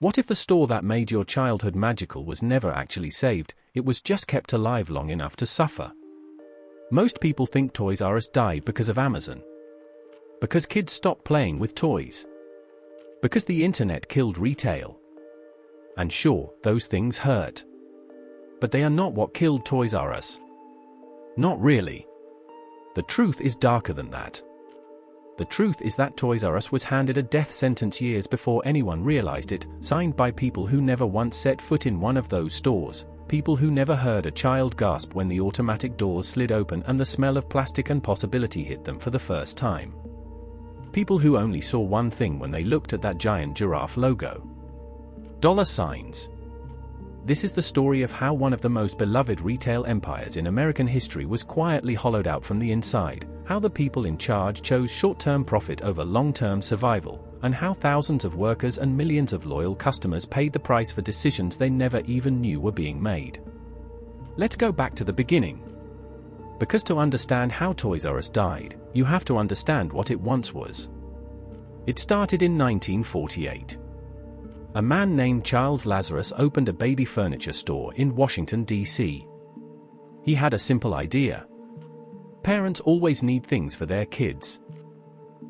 What if the store that made your childhood magical was never actually saved, it was just kept alive long enough to suffer? Most people think Toys R Us died because of Amazon. Because kids stopped playing with toys. Because the internet killed retail. And sure, those things hurt. But they are not what killed Toys R Us. Not really. The truth is darker than that. The truth is that Toys R Us was handed a death sentence years before anyone realized it, signed by people who never once set foot in one of those stores, people who never heard a child gasp when the automatic doors slid open and the smell of plastic and possibility hit them for the first time. People who only saw one thing when they looked at that giant giraffe logo. Dollar signs. This is the story of how one of the most beloved retail empires in American history was quietly hollowed out from the inside, how the people in charge chose short-term profit over long-term survival, and how thousands of workers and millions of loyal customers paid the price for decisions they never even knew were being made. Let's go back to the beginning. Because to understand how Toys R Us died, you have to understand what it once was. It started in 1948. A man named Charles Lazarus opened a baby furniture store in Washington, D.C. He had a simple idea. Parents always need things for their kids.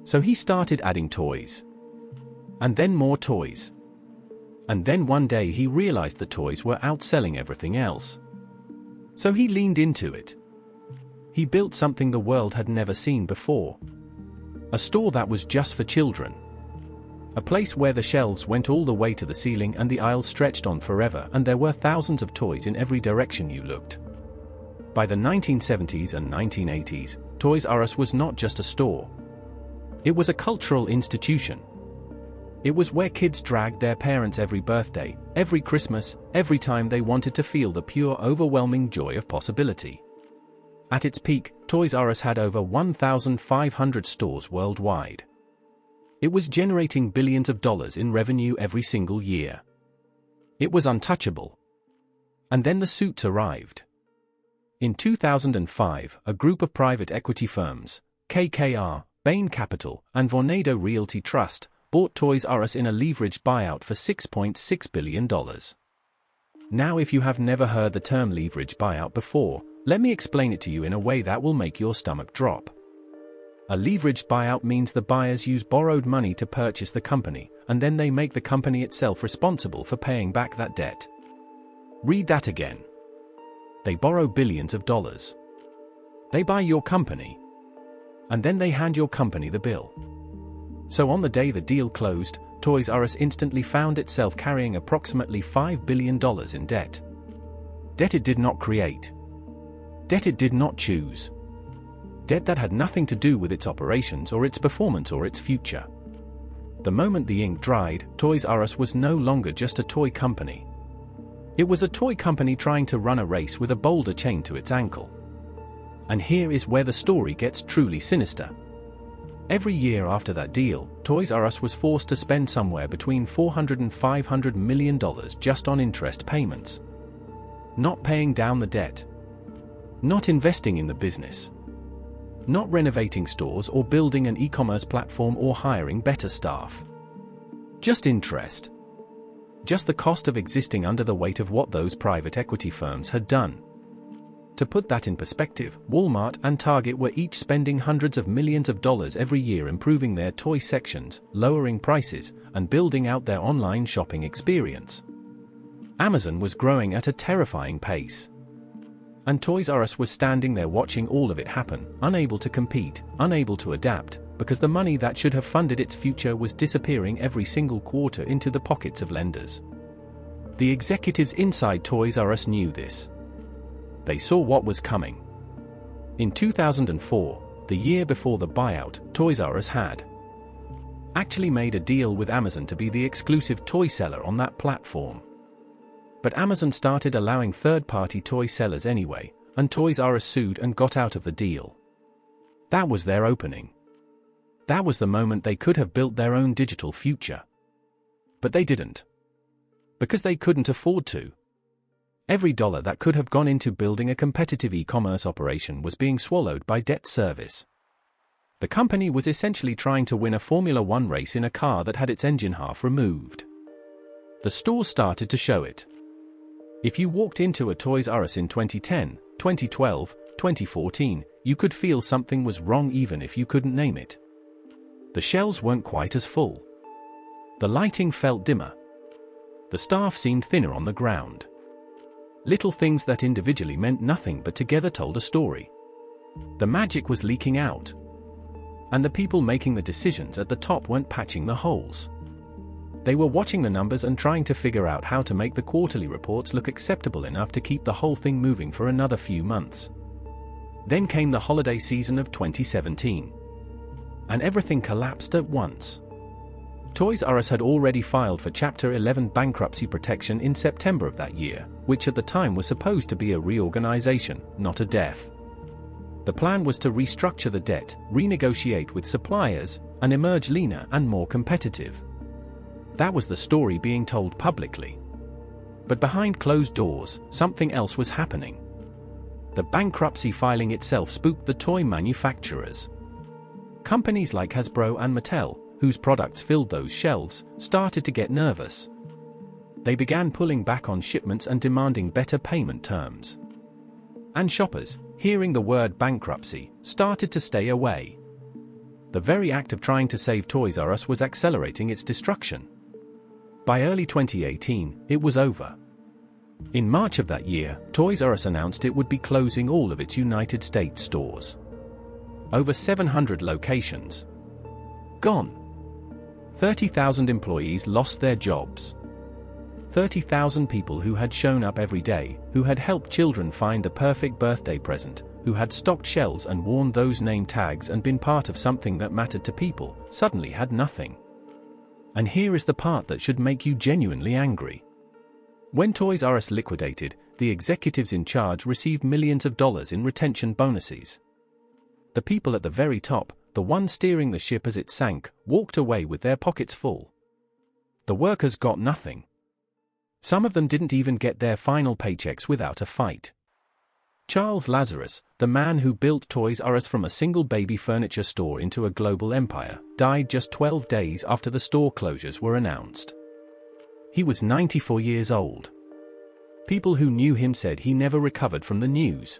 So he started adding toys. And then more toys. And then one day he realized the toys were outselling everything else. So he leaned into it. He built something the world had never seen before. A store that was just for children. A place where the shelves went all the way to the ceiling and the aisles stretched on forever and there were thousands of toys in every direction you looked. By the 1970s and 1980s, Toys R Us was not just a store. It was a cultural institution. It was where kids dragged their parents every birthday, every Christmas, every time they wanted to feel the pure, overwhelming joy of possibility. At its peak, Toys R Us had over 1,500 stores worldwide. It was generating billions of dollars in revenue every single year. It was untouchable. And then the suits arrived. In 2005, a group of private equity firms, KKR, Bain Capital, and Vornado Realty Trust, bought Toys R Us in a leveraged buyout for $6.6 billion. Now, if you have never heard the term leveraged buyout before, let me explain it to you in a way that will make your stomach drop. A leveraged buyout means the buyers use borrowed money to purchase the company, and then they make the company itself responsible for paying back that debt. Read that again. They borrow billions of dollars. They buy your company. And then they hand your company the bill. So on the day the deal closed, Toys R Us instantly found itself carrying approximately $5 billion in debt. Debt it did not create. Debt it did not choose. Debt that had nothing to do with its operations or its performance or its future. The moment the ink dried, Toys R Us was no longer just a toy company. It was a toy company trying to run a race with a boulder chained to its ankle. And here is where the story gets truly sinister. Every year after that deal, Toys R Us was forced to spend somewhere between $400 and $500 million just on interest payments. Not paying down the debt. Not investing in the business. Not renovating stores or building an e-commerce platform or hiring better staff. Just interest. Just the cost of existing under the weight of what those private equity firms had done. To put that in perspective, Walmart and Target were each spending hundreds of millions of dollars every year improving their toy sections, lowering prices, and building out their online shopping experience. Amazon was growing at a terrifying pace. And Toys R Us was standing there watching all of it happen, unable to compete, unable to adapt, because the money that should have funded its future was disappearing every single quarter into the pockets of lenders. The executives inside Toys R Us knew this. They saw what was coming. In 2004, the year before the buyout, Toys R Us had actually made a deal with Amazon to be the exclusive toy seller on that platform. But Amazon started allowing third-party toy sellers anyway, and Toys R Us sued and got out of the deal. That was their opening. That was the moment they could have built their own digital future. But they didn't. Because they couldn't afford to. Every dollar that could have gone into building a competitive e-commerce operation was being swallowed by debt service. The company was essentially trying to win a Formula One race in a car that had its engine half removed. The stores started to show it. If you walked into a Toys R Us in 2010, 2012, 2014, you could feel something was wrong even if you couldn't name it. The shelves weren't quite as full. The lighting felt dimmer. The staff seemed thinner on the ground. Little things that individually meant nothing but together told a story. The magic was leaking out. And the people making the decisions at the top weren't patching the holes. They were watching the numbers and trying to figure out how to make the quarterly reports look acceptable enough to keep the whole thing moving for another few months. Then came the holiday season of 2017. And everything collapsed at once. Toys R Us had already filed for Chapter 11 bankruptcy protection in September of that year, which at the time was supposed to be a reorganization, not a death. The plan was to restructure the debt, renegotiate with suppliers, and emerge leaner and more competitive. That was the story being told publicly. But behind closed doors, something else was happening. The bankruptcy filing itself spooked the toy manufacturers. Companies like Hasbro and Mattel, whose products filled those shelves, started to get nervous. They began pulling back on shipments and demanding better payment terms. And shoppers, hearing the word bankruptcy, started to stay away. The very act of trying to save Toys R Us was accelerating its destruction. By early 2018, it was over. In March of that year, Toys R Us announced it would be closing all of its United States stores. Over 700 locations. Gone. 30,000 employees lost their jobs. 30,000 people who had shown up every day, who had helped children find the perfect birthday present, who had stocked shelves and worn those name tags and been part of something that mattered to people, suddenly had nothing. And here is the part that should make you genuinely angry. When Toys R Us liquidated, the executives in charge received millions of dollars in retention bonuses. The people at the very top, the ones steering the ship as it sank, walked away with their pockets full. The workers got nothing. Some of them didn't even get their final paychecks without a fight. Charles Lazarus, the man who built Toys R Us from a single baby furniture store into a global empire, died just 12 days after the store closures were announced. He was 94 years old. People who knew him said he never recovered from the news.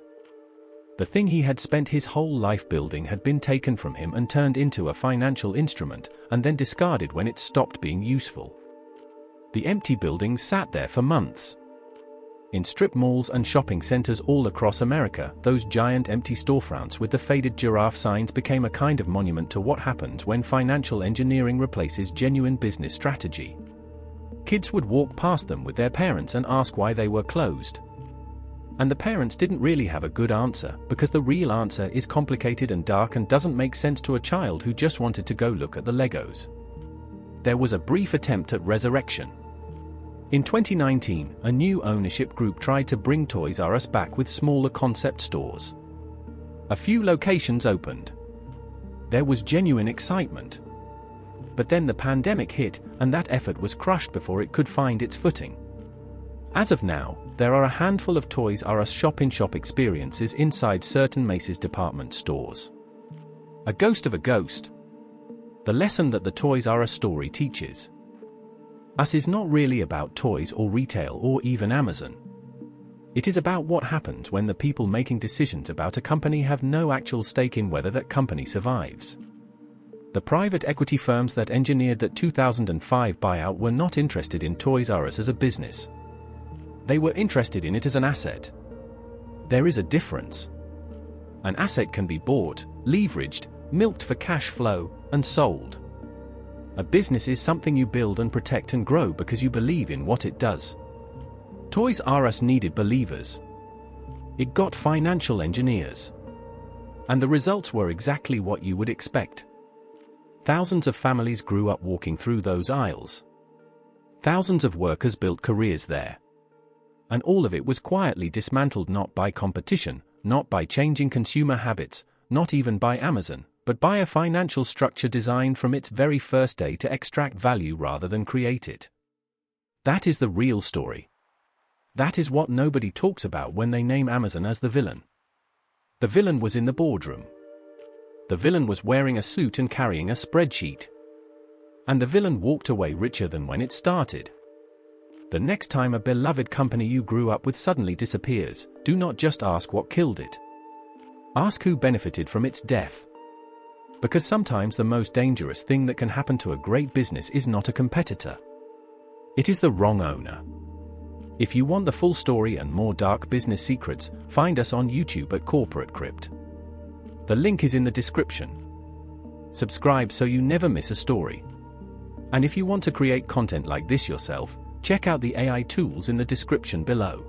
The thing he had spent his whole life building had been taken from him and turned into a financial instrument, and then discarded when it stopped being useful. The empty buildings sat there for months. In strip malls and shopping centers all across America, those giant empty storefronts with the faded giraffe signs became a kind of monument to what happens when financial engineering replaces genuine business strategy. Kids would walk past them with their parents and ask why they were closed. And the parents didn't really have a good answer, because the real answer is complicated and dark and doesn't make sense to a child who just wanted to go look at the Legos. There was a brief attempt at resurrection. In 2019, a new ownership group tried to bring Toys R Us back with smaller concept stores. A few locations opened. There was genuine excitement. But then the pandemic hit, and that effort was crushed before it could find its footing. As of now, there are a handful of Toys R Us shop-in-shop experiences inside certain Macy's department stores. A ghost of a ghost. The lesson that the Toys R Us story teaches us is not really about toys or retail or even Amazon. It is about what happens when the people making decisions about a company have no actual stake in whether that company survives. The private equity firms that engineered that 2005 buyout were not interested in Toys R Us as a business. They were interested in it as an asset. There is a difference. An asset can be bought, leveraged, milked for cash flow, and sold. A business is something you build and protect and grow because you believe in what it does. Toys R Us needed believers. It got financial engineers. And the results were exactly what you would expect. Thousands of families grew up walking through those aisles. Thousands of workers built careers there. And all of it was quietly dismantled, not by competition, not by changing consumer habits, not even by Amazon, but by a financial structure designed from its very first day to extract value rather than create it. That is the real story. That is what nobody talks about when they name Amazon as the villain. The villain was in the boardroom. The villain was wearing a suit and carrying a spreadsheet. And the villain walked away richer than when it started. The next time a beloved company you grew up with suddenly disappears, do not just ask what killed it. Ask who benefited from its death. Because sometimes the most dangerous thing that can happen to a great business is not a competitor. It is the wrong owner. If you want the full story and more dark business secrets, find us on YouTube at Corporate Crypt. The link is in the description. Subscribe so you never miss a story. And if you want to create content like this yourself, check out the AI tools in the description below.